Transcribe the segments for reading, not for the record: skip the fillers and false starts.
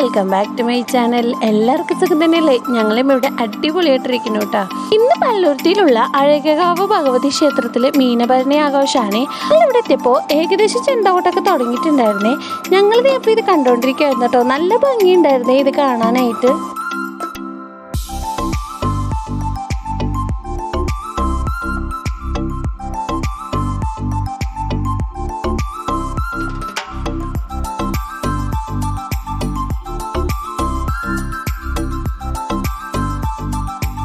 Welcome back to my channel. എല്ലാവർക്കും സുഖം തന്നെയല്ലേ? ഞങ്ങളും ഇവിടെ അടിപൊളിയായിട്ടിരിക്കുന്നു കേട്ടോ. ഇന്ന് പള്ളുരുത്തിയിലുള്ള അഴകകാവ് ഭഗവതി ക്ഷേത്രത്തിലെ മീനഭരണി ആഘോഷമാണ്. ഇവിടെ എത്തിയപ്പോൾ ഏകദേശം ചെണ്ടകോട്ടൊക്കെ തുടങ്ങിയിട്ടുണ്ടായിരുന്നേ. ഞങ്ങളിത് അപ്പോൾ ഇത് കണ്ടുകൊണ്ടിരിക്കുകയായിരുന്നു കേട്ടോ. നല്ല ഭംഗിയുണ്ടായിരുന്നേ ഇത് കാണാനായിട്ട്.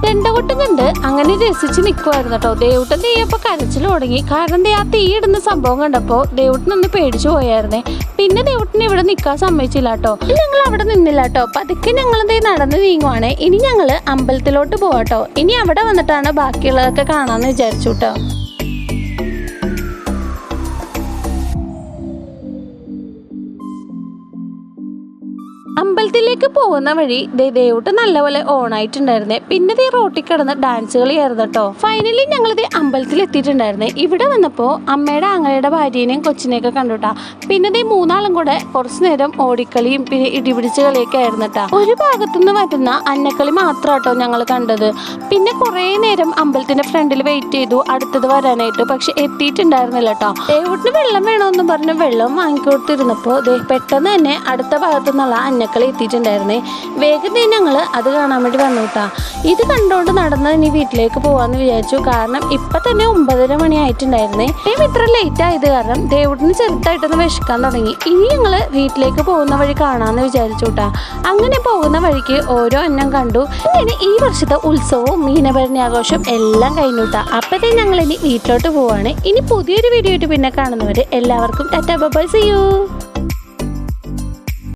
ചെണ്ടകൊട്ടും കണ്ട് അങ്ങനെ രസിച്ച് നിൽക്കുമായിരുന്നു കേട്ടോ. ദേവുട്ടൻ തീയപ്പോൾ കരച്ചിൽ തുടങ്ങി. കാരണം ആ തീ ഇടുന്ന സംഭവം കണ്ടപ്പോൾ ദേവുട്ടനൊന്ന് പേടിച്ചു പോയായിരുന്നേ. പിന്നെ ദേവുട്ടന് ഇവിടെ നിൽക്കാൻ സമ്മതിച്ചില്ല കേട്ടോ. ഞങ്ങൾ അവിടെ നിന്നില്ല കേട്ടോ. പതുക്കെ ഞങ്ങളെന്തേ നടന്ന് നീങ്ങുവാണേ. ഇനി ഞങ്ങൾ അമ്പലത്തിലോട്ട് പോവാട്ടോ. ഇനി അവിടെ വന്നിട്ടാണ് ബാക്കിയുള്ളതൊക്കെ കാണാമെന്ന് വിചാരിച്ചു കേട്ടോ. അമ്പലത്തിലേക്ക് പോകുന്ന വഴി ദേവുട്ട് നല്ലപോലെ ഓണായിട്ടുണ്ടായിരുന്നേ. പിന്നെ ദേ റോട്ടിൽ കിടന്ന് ഡാൻസ് കളിയായിരുന്നു കേട്ടോ. ഫൈനലി ഞങ്ങളിത് അമ്പലത്തിൽ എത്തിയിട്ടുണ്ടായിരുന്നേ. ഇവിടെ വന്നപ്പോൾ അമ്മയുടെ ആങ്ങളയുടെ ഭാര്യേനെയും കൊച്ചിനെയൊക്കെ കണ്ടുട്ടാ. പിന്നെ ദേ മൂന്നാളും കൂടെ കുറച്ചു നേരം ഓടിക്കളിയും പിന്നെ ഇടിപിടിച്ച് കളിയൊക്കെ ആയിരുന്നു കേട്ടാ. ഒരു ഭാഗത്തുനിന്ന് വരുന്ന അന്നക്കളി മാത്രം കേട്ടോ ഞങ്ങൾ കണ്ടത്. പിന്നെ കുറേ നേരം അമ്പലത്തിന്റെ ഫ്രണ്ടിൽ വെയിറ്റ് ചെയ്തു അടുത്തത് വരാനായിട്ട്. പക്ഷെ എത്തിയിട്ടുണ്ടായിരുന്നില്ല കേട്ടോ. ദേവുട്ടിന് വെള്ളം വേണമെന്ന് പറഞ്ഞ് വെള്ളം വാങ്ങിക്കൊടുത്തിരുന്നപ്പോൾ പെട്ടെന്ന് തന്നെ അടുത്ത ഭാഗത്തു നിന്നുള്ള അന്നക്കളി എത്തിയിട്ടുണ്ടായിരുന്നേ. വേഗം ഞങ്ങൾ അത് കാണാൻ വേണ്ടി വന്നു കേട്ടാ. ഇത് കണ്ടുകൊണ്ട് നടന്ന് ഇനി വീട്ടിലേക്ക് പോവാന്ന് വിചാരിച്ചു. കാരണം ഇപ്പൊ തന്നെ 9:30 മണി ആയിട്ടുണ്ടായിരുന്നേ. ഇത്ര ലേറ്റ് ആയത് കാരണം ദേവുട്ടിന് ചെറുതായിട്ടൊന്ന് വിശക്കാൻ തുടങ്ങി. ഇനി ഞങ്ങള് വീട്ടിലേക്ക് പോകുന്ന വഴി കാണാന്ന് വിചാരിച്ചു കേട്ടാ. അങ്ങനെ പോകുന്ന വഴിക്ക് ഓരോ അന്നം കണ്ടു. അങ്ങനെ ഈ വർഷത്തെ ഉത്സവവും മീനഭരണി ആഘോഷം എല്ലാം കഴിഞ്ഞു കേട്ടാ. അപ്പത്തേ ഞങ്ങൾ ഇനി വീട്ടിലോട്ട് പോവാണ്. ഇനി പുതിയൊരു വീഡിയോ ആയിട്ട് പിന്നെ കാണുന്നവര് എല്ലാവർക്കും tata bye bye, see U.